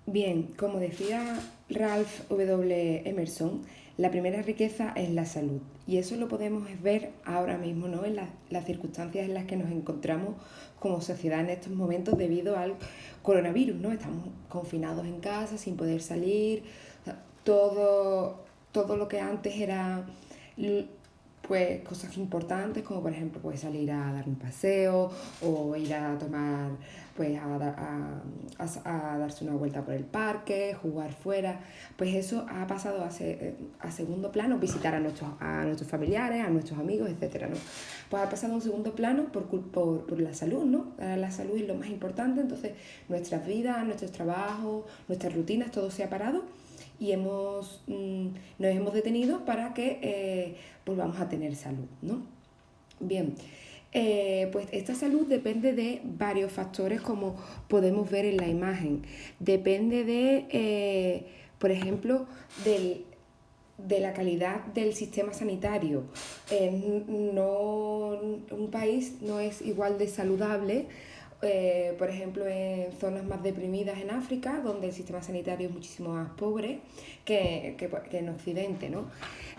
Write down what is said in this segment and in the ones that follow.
Bien, como decía Ralph W. Emerson, la primera riqueza es la salud. Y eso lo podemos ver ahora mismo, ¿no? En las circunstancias en las que nos encontramos como sociedad en estos momentos debido al coronavirus, ¿no? Estamos confinados en casa, sin poder salir. O sea, todo lo que antes era pues cosas importantes, como por ejemplo pues salir a dar un paseo o ir a tomar, pues a darse una vuelta por el parque, jugar fuera, pues eso ha pasado a segundo plano, visitar a nuestros familiares, a nuestros amigos, etcétera, ¿no? Pues ha pasado a un segundo plano por la salud, ¿no? La salud es lo más importante, entonces nuestras vidas, nuestros trabajos, nuestras rutinas, todo se ha parado y nos hemos detenido para que volvamos a tener salud, ¿no? Bien, pues esta salud depende de varios factores como podemos ver en la imagen. Depende por ejemplo, de la calidad del sistema sanitario. Un país no es igual de saludable, por ejemplo, en zonas más deprimidas en África, donde el sistema sanitario es muchísimo más pobre que en Occidente, ¿no?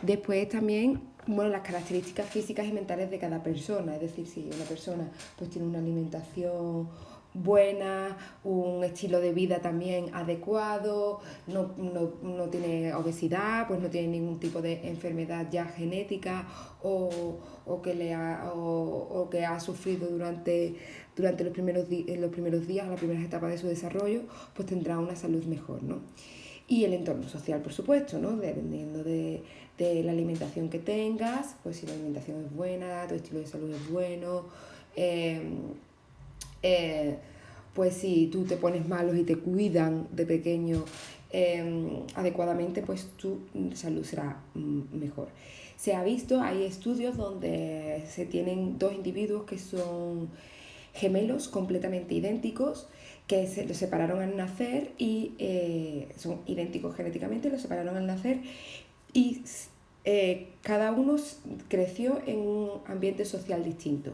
Después también, bueno, las características físicas y mentales de cada persona, es decir, si una persona pues tiene una alimentación buena, un estilo de vida también adecuado, no tiene obesidad, pues no tiene ningún tipo de enfermedad ya genética o que ha sufrido durante los primeros días, las primeras etapas de su desarrollo, pues tendrá una salud mejor, ¿no? Y el entorno social, por supuesto, ¿no? Dependiendo de la alimentación que tengas, pues si la alimentación es buena, tu estilo de salud es bueno, eh, eh, pues si tú te pones malos y te cuidan de pequeño adecuadamente, pues tu salud será mejor. Se ha visto, hay estudios donde se tienen dos individuos que son gemelos completamente idénticos, que se los separaron al nacer y son idénticos genéticamente, los separaron al nacer y cada uno creció en un ambiente social distinto.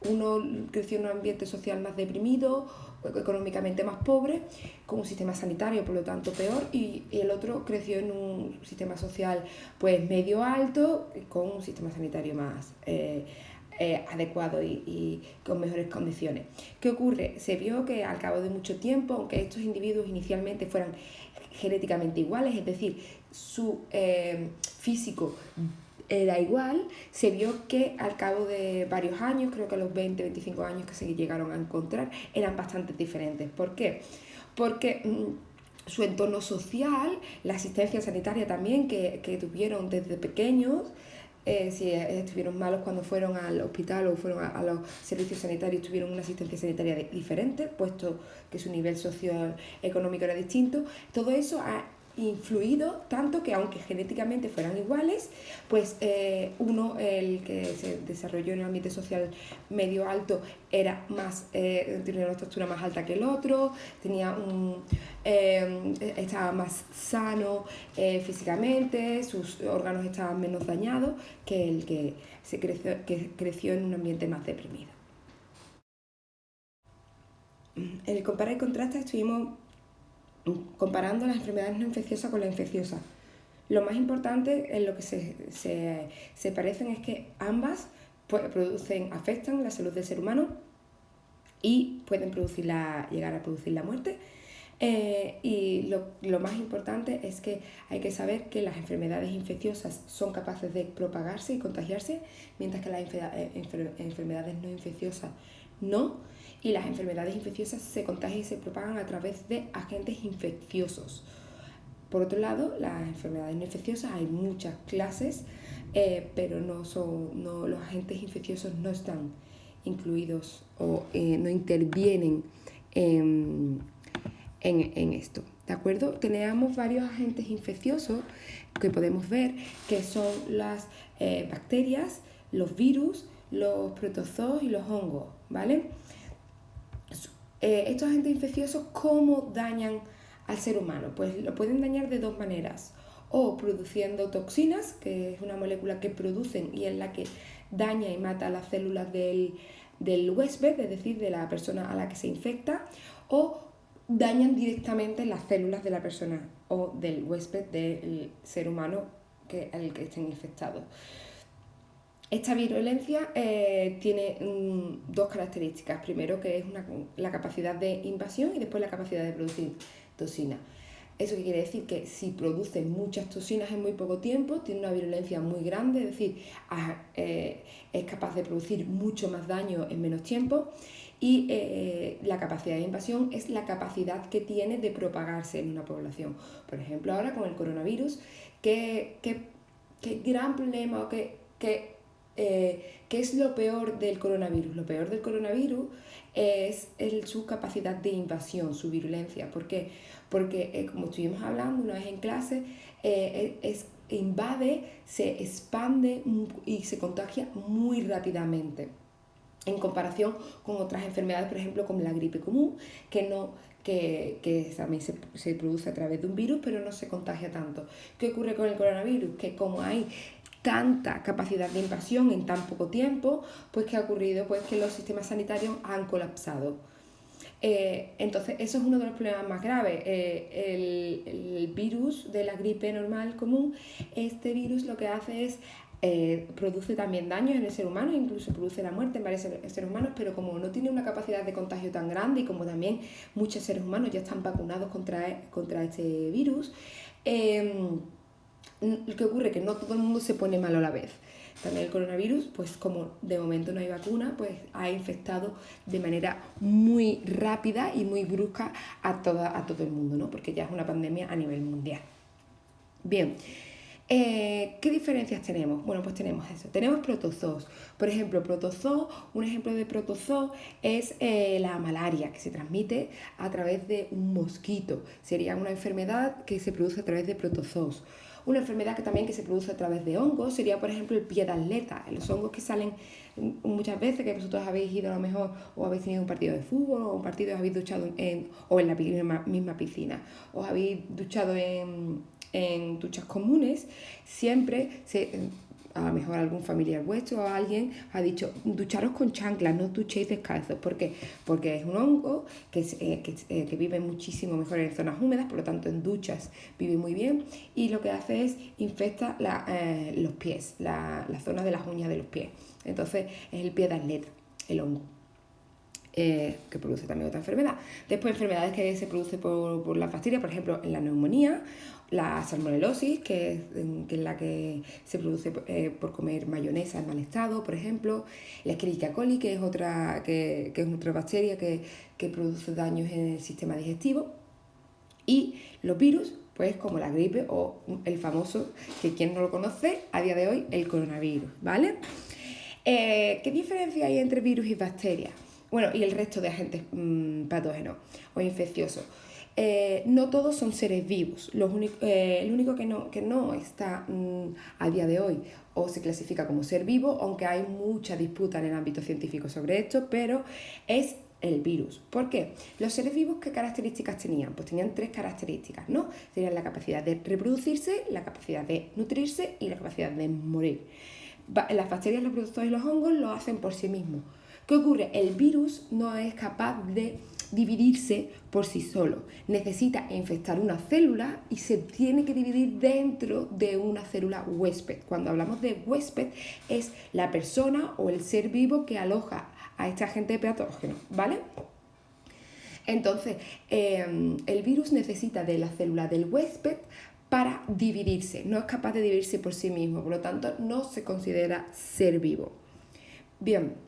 Uno creció en un ambiente social más deprimido, económicamente más pobre, con un sistema sanitario por lo tanto peor, y el otro creció en un sistema social pues medio alto, con un sistema sanitario más adecuado y con mejores condiciones. ¿Qué ocurre? Se vio que al cabo de mucho tiempo, aunque estos individuos inicialmente fueran genéticamente iguales, es decir, su físico era igual, se vio que al cabo de varios años, creo que a los 20-25 años que se llegaron a encontrar, eran bastante diferentes. ¿Por qué? Porque su entorno social, la asistencia sanitaria también que tuvieron desde pequeños, si estuvieron malos cuando fueron al hospital o fueron a los servicios sanitarios, tuvieron una asistencia sanitaria diferente, puesto que su nivel socioeconómico era distinto. Todo eso ha influido tanto que aunque genéticamente fueran iguales, pues uno, el que se desarrolló en el ambiente social medio alto, tenía una estatura más alta que el otro, estaba más sano físicamente, sus órganos estaban menos dañados que el que creció en un ambiente más deprimido. En el comparar y contrasta estuvimos comparando las enfermedades no infecciosas con las infecciosas. Lo más importante en lo que se parecen es que ambas afectan la salud del ser humano y pueden llegar a producir la muerte. Y lo más importante es que hay que saber que las enfermedades infecciosas son capaces de propagarse y contagiarse, mientras que las enfermedades no infecciosas no. Y las enfermedades infecciosas se contagian y se propagan a través de agentes infecciosos. Por otro lado, las enfermedades no infecciosas hay muchas clases, pero los agentes infecciosos no están incluidos o no intervienen en esto. ¿De acuerdo? Tenemos varios agentes infecciosos que podemos ver, que son las bacterias, los virus, los protozoos y los hongos, ¿vale? Estos agentes infecciosos, ¿cómo dañan al ser humano? Pues lo pueden dañar de dos maneras. O produciendo toxinas, que es una molécula que producen y en la que daña y mata las células del huésped, es decir, de la persona a la que se infecta, o dañan directamente las células de la persona o del huésped, del ser humano al que estén infectados. Esta virulencia tiene dos características. Primero, que es la capacidad de invasión, y después la capacidad de producir toxina. ¿Eso qué quiere decir? Que si produce muchas toxinas en muy poco tiempo, tiene una virulencia muy grande, es decir, es capaz de producir mucho más daño en menos tiempo. Y la capacidad de invasión es la capacidad que tiene de propagarse en una población. Por ejemplo, ahora con el coronavirus, ¿qué gran problema o qué es lo peor del coronavirus? Lo peor del coronavirus es su capacidad de invasión, su virulencia. ¿Por qué? Porque, como estuvimos hablando una vez en clase, invade, se expande y se contagia muy rápidamente, en comparación con otras enfermedades, por ejemplo, como la gripe común, que también se produce a través de un virus, pero no se contagia tanto. ¿Qué ocurre con el coronavirus? Que como hay tanta capacidad de invasión en tan poco tiempo, pues ¿qué ha ocurrido? Pues que los sistemas sanitarios han colapsado. Entonces, eso es uno de los problemas más graves. El virus de la gripe normal común, este virus lo que hace es produce también daños en el ser humano, incluso produce la muerte en varios seres humanos, pero como no tiene una capacidad de contagio tan grande, y como también muchos seres humanos ya están vacunados contra este virus, lo que ocurre es que no todo el mundo se pone malo a la vez. También el coronavirus, pues como de momento no hay vacuna, pues ha infectado de manera muy rápida y muy brusca a todo el mundo, ¿no? Porque ya es una pandemia a nivel mundial. Bien, ¿qué diferencias tenemos? Bueno, pues tenemos eso. Tenemos protozoos. Por ejemplo, un ejemplo de protozoo es la malaria, que se transmite a través de un mosquito. Sería una enfermedad que se produce a través de protozoos. Una enfermedad que se produce a través de hongos sería, por ejemplo, el pie de atleta. Los hongos que salen muchas veces, que vosotros habéis ido a lo mejor o habéis tenido un partido de fútbol o un partido, os habéis duchado o en la misma piscina, os habéis duchado en duchas comunes, siempre a lo mejor algún familiar vuestro o alguien ha dicho: ducharos con chanclas, no duchéis descalzos. ¿Por qué? Porque es un hongo que vive muchísimo mejor en zonas húmedas, por lo tanto en duchas vive muy bien, y lo que hace es infecta los pies, la zona de las uñas de los pies. Entonces es el pie de atleta, el hongo. Que produce también otra enfermedad. Después, enfermedades que se producen por las bacterias, por ejemplo, en la neumonía, la salmonelosis, que es la que se produce por comer mayonesa en mal estado, por ejemplo, la Escherichia coli, que es otra bacteria que produce daños en el sistema digestivo, y los virus, pues como la gripe o el famoso, que quien no lo conoce a día de hoy, el coronavirus, ¿vale? ¿Qué diferencia hay entre virus y bacterias? Bueno, y el resto de agentes patógenos o infecciosos. No todos son seres vivos. El único que no está a día de hoy o se clasifica como ser vivo, aunque hay mucha disputa en el ámbito científico sobre esto, pero es el virus. ¿Por qué? Los seres vivos, ¿qué características tenían? Pues tenían 3 características, ¿no? Tenían la capacidad de reproducirse, la capacidad de nutrirse y la capacidad de morir. Las bacterias, los protozoos y los hongos lo hacen por sí mismos. ¿Qué ocurre? El virus no es capaz de dividirse por sí solo. Necesita infectar una célula y se tiene que dividir dentro de una célula huésped. Cuando hablamos de huésped, es la persona o el ser vivo que aloja a este agente patógeno, ¿vale? Entonces, el virus necesita de la célula del huésped para dividirse. No es capaz de dividirse por sí mismo, por lo tanto, no se considera ser vivo. Bien.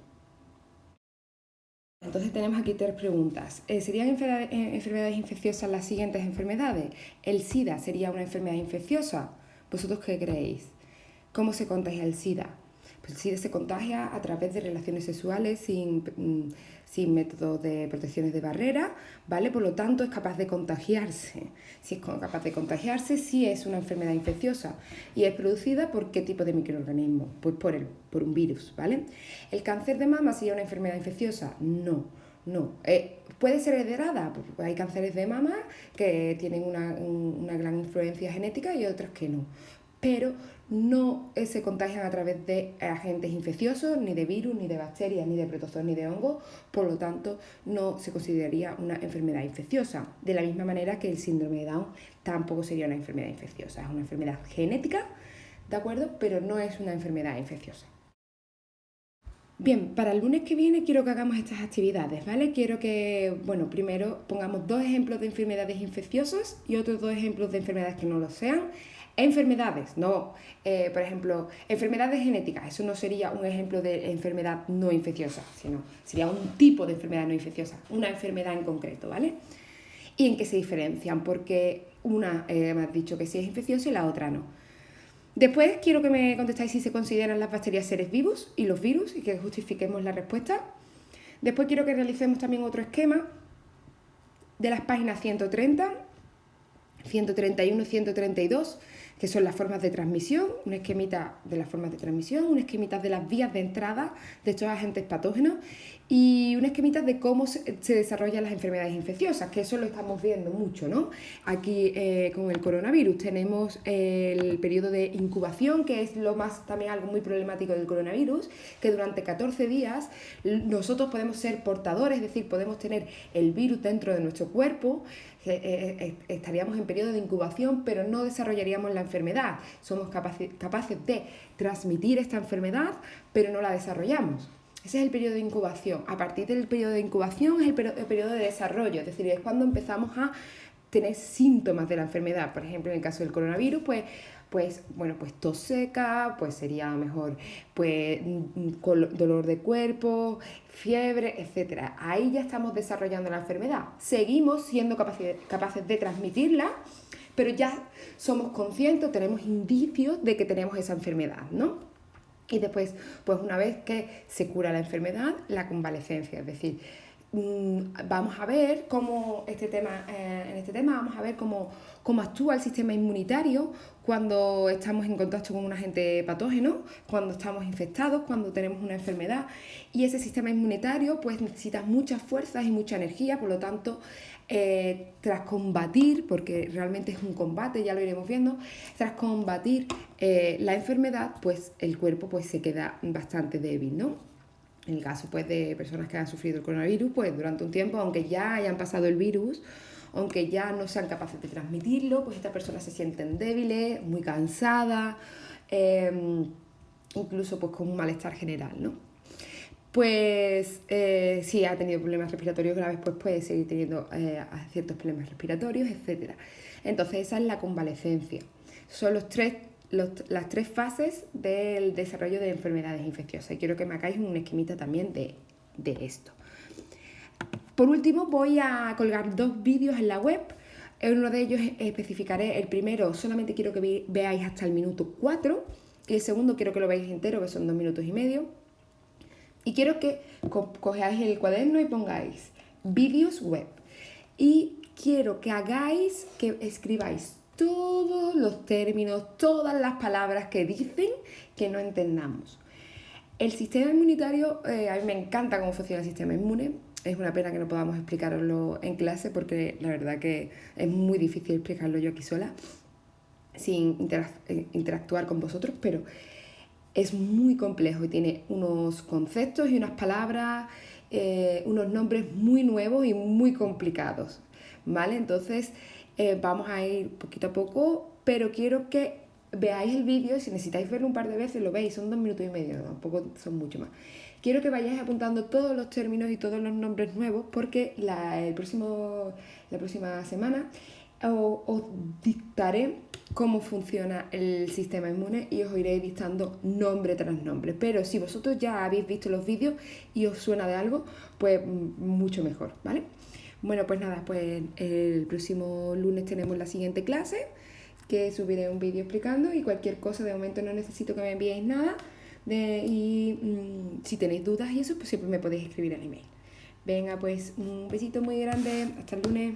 Entonces tenemos aquí 3 preguntas. ¿Serían enfermedades infecciosas las siguientes enfermedades? ¿El SIDA sería una enfermedad infecciosa? ¿Vosotros qué creéis? ¿Cómo se contagia el SIDA? Pues el SIDA se contagia a través de relaciones sexuales sin métodos de protecciones de barrera, ¿vale? Por lo tanto, es capaz de contagiarse. Si es capaz de contagiarse, sí es una enfermedad infecciosa. ¿Y es producida por qué tipo de microorganismo? Pues por un virus, ¿vale? ¿El cáncer de mama sería una enfermedad infecciosa? No. ¿Puede ser heredada? Pues hay cánceres de mama que tienen una gran influencia genética y otros que no. pero no se contagian a través de agentes infecciosos, ni de virus, ni de bacterias, ni de protozoos, ni de hongos, por lo tanto no se consideraría una enfermedad infecciosa. De la misma manera que el síndrome de Down tampoco sería una enfermedad infecciosa, es una enfermedad genética, ¿de acuerdo? Pero no es una enfermedad infecciosa. Bien, para el lunes que viene quiero que hagamos estas actividades, ¿vale? Quiero que, bueno, primero pongamos 2 ejemplos de enfermedades infecciosas y otros 2 ejemplos de enfermedades que no lo sean. Enfermedades, no, por ejemplo, enfermedades genéticas, eso no sería un ejemplo de enfermedad no infecciosa, sino sería un tipo de enfermedad no infecciosa, una enfermedad en concreto, ¿vale? ¿Y en qué se diferencian? Porque una me has dicho que sí es infecciosa y la otra no. Después quiero que me contestáis si se consideran las bacterias seres vivos y los virus y que justifiquemos la respuesta. Después quiero que realicemos también otro esquema de las páginas 130, 131 y 132, que son las formas de transmisión, un esquemita de las formas de transmisión, un esquemita de las vías de entrada de estos agentes patógenos y un esquemita de cómo se desarrollan las enfermedades infecciosas, que eso lo estamos viendo mucho, ¿no? Aquí con el coronavirus tenemos el periodo de incubación, que es lo más también algo muy problemático del coronavirus, que durante 14 días nosotros podemos ser portadores, es decir, podemos tener el virus dentro de nuestro cuerpo, estaríamos en periodo de incubación, pero no desarrollaríamos la enfermedad. Somos capaces de transmitir esta enfermedad, pero no la desarrollamos. Ese es el periodo de incubación. A partir del periodo de incubación es el periodo de desarrollo, es decir, es cuando empezamos a tener síntomas de la enfermedad. Por ejemplo, en el caso del coronavirus, pues tos seca, pues sería mejor pues dolor de cuerpo, fiebre, etc. Ahí ya estamos desarrollando la enfermedad. Seguimos siendo capaces de transmitirla, pero ya somos conscientes, tenemos indicios de que tenemos esa enfermedad, ¿no? Y después, pues una vez que se cura la enfermedad, la convalecencia, es decir, vamos a ver cómo en este tema vamos a ver cómo actúa el sistema inmunitario cuando estamos en contacto con un agente patógeno, cuando estamos infectados, cuando tenemos una enfermedad. Y ese sistema inmunitario pues necesita muchas fuerzas y mucha energía, por lo tanto, tras combatir, porque realmente es un combate, ya lo iremos viendo, tras combatir la enfermedad, pues el cuerpo pues se queda bastante débil, ¿no? En el caso pues, de personas que han sufrido el coronavirus, pues durante un tiempo, aunque ya hayan pasado el virus, aunque ya no sean capaces de transmitirlo, pues estas personas se sienten débiles, muy cansadas, incluso pues con un malestar general, ¿no? Pues si ha tenido problemas respiratorios graves, pues puede seguir teniendo ciertos problemas respiratorios, etc. Entonces esa es la convalecencia. Son las 3 fases del desarrollo de enfermedades infecciosas. Y quiero que me hagáis un esquemita también de esto. Por último, voy a colgar 2 vídeos en la web. En uno de ellos especificaré el primero, solamente quiero que veáis hasta el minuto 4. Y el segundo quiero que lo veáis entero, que son 2 minutos y medio. Y quiero que cojáis el cuaderno y pongáis vídeos web. Y quiero que escribáis todos los términos, todas las palabras que dicen que no entendamos. El sistema inmunitario, a mí me encanta cómo funciona el sistema inmune. Es una pena que no podamos explicarlo en clase porque la verdad que es muy difícil explicarlo yo aquí sola sin interactuar con vosotros, pero es muy complejo y tiene unos conceptos y unas palabras, unos nombres muy nuevos y muy complicados, ¿vale? Entonces vamos a ir poquito a poco, pero quiero que veáis el vídeo. Si necesitáis verlo un par de veces, lo veis, son 2 minutos y medio, tampoco son mucho más. Quiero que vayáis apuntando todos los términos y todos los nombres nuevos porque la próxima semana os dictaré cómo funciona el sistema inmune y os iré dictando nombre tras nombre. Pero si vosotros ya habéis visto los vídeos y os suena de algo, pues mucho mejor, ¿vale? Bueno, pues nada, pues el próximo lunes tenemos la siguiente clase, que subiré un vídeo explicando, y cualquier cosa, de momento no necesito que me enviéis nada, si tenéis dudas y eso, pues siempre me podéis escribir al email. Venga, pues un besito muy grande, hasta el lunes.